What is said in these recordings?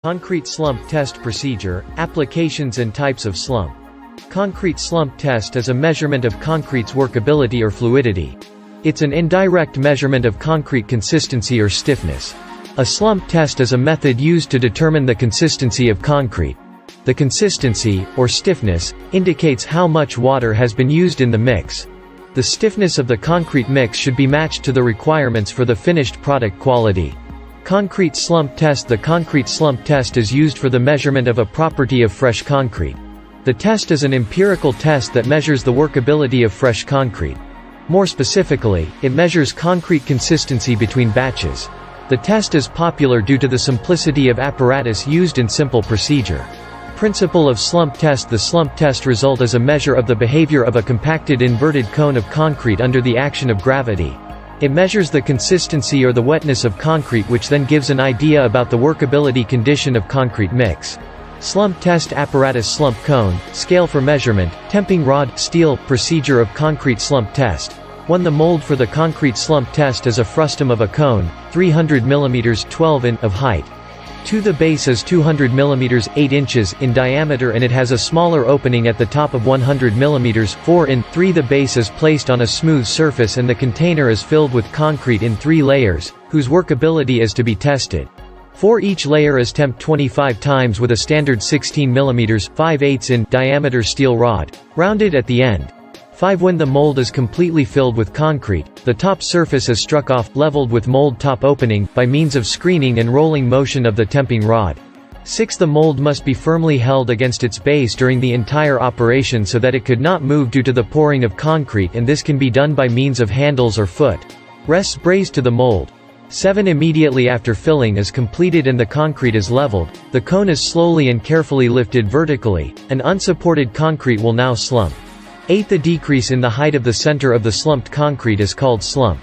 Concrete slump test procedure, applications and types of slump. Concrete slump test is a measurement of concrete's workability or fluidity. It's an indirect measurement of concrete consistency or stiffness. A slump test is a method used to determine the consistency of concrete. The consistency, or stiffness, indicates how much water has been used in the mix. The stiffness of the concrete mix should be matched to the requirements for the finished product quality. Concrete slump test. The concrete slump test is used for the measurement of a property of fresh concrete. The test is an empirical test that measures the workability of fresh concrete. More specifically, it measures concrete consistency between batches. The test is popular due to the simplicity of apparatus used in simple procedure. Principle of slump test. The slump test result is a measure of the behavior of a compacted inverted cone of concrete under the action of gravity. It measures the consistency or the wetness of concrete, which then gives an idea about the workability condition of concrete mix. Slump test apparatus. Slump cone, scale for measurement, temping rod, steel. Procedure of concrete slump test. 1. The mold for the concrete slump test is a frustum of a cone, 300 mm 12 in of height. 2. The base is 200 mm 8 inches in diameter and it has a smaller opening at the top of 100 mm 4 in. 3. The base is placed on a smooth surface and the container is filled with concrete in 3 layers, whose workability is to be tested. 4. Each layer is temped 25 times with a standard 16 mm 5/8 in diameter steel rod, rounded at the end. 5. When the mold is completely filled with concrete, the top surface is struck off, leveled with mold top opening, by means of screening and rolling motion of the temping rod. 6. The mold must be firmly held against its base during the entire operation so that it could not move due to the pouring of concrete, and this can be done by means of handles or foot rests braced to the mold. 7. Immediately after filling is completed and the concrete is leveled, the cone is slowly and carefully lifted vertically, and unsupported concrete will now slump. 8. The decrease in the height of the center of the slumped concrete is called slump.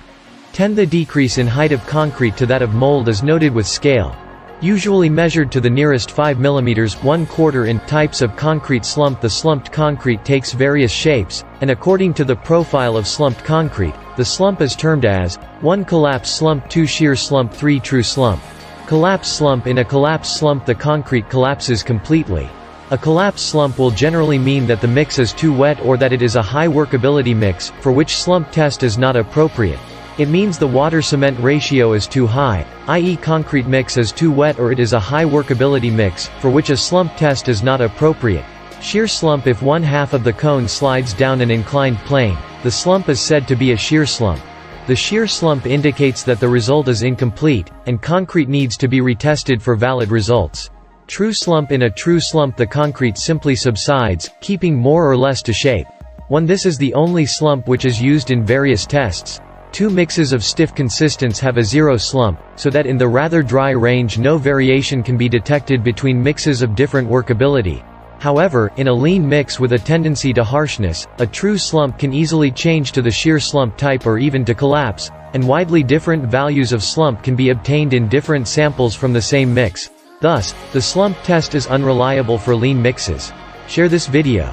10. The decrease in height of concrete to that of mold is noted with scale, usually measured to the nearest 5 mm 1/4 in. Types of concrete slump. The slumped concrete takes various shapes, and according to the profile of slumped concrete, the slump is termed as 1. Collapse slump, 2. Shear slump, 3. True slump. Collapse slump. In a collapse slump the concrete collapses completely. A collapse slump will generally mean that the mix is too wet or that it is a high workability mix, for which slump test is not appropriate. It means the water-cement ratio is too high, i.e. concrete mix is too wet, or it is a high workability mix, for which a slump test is not appropriate. Shear slump. If one half of the cone slides down an inclined plane, the slump is said to be a shear slump. The shear slump indicates that the result is incomplete, and concrete needs to be retested for valid results. True slump. In a true slump the concrete simply subsides, keeping more or less to shape. 1. This is the only slump which is used in various tests. 2. Mixes of stiff consistence have a zero slump, so that in the rather dry range no variation can be detected between mixes of different workability. However, in a lean mix with a tendency to harshness, a true slump can easily change to the shear slump type or even to collapse, and widely different values of slump can be obtained in different samples from the same mix. Thus, the slump test is unreliable for lean mixes. Share this video.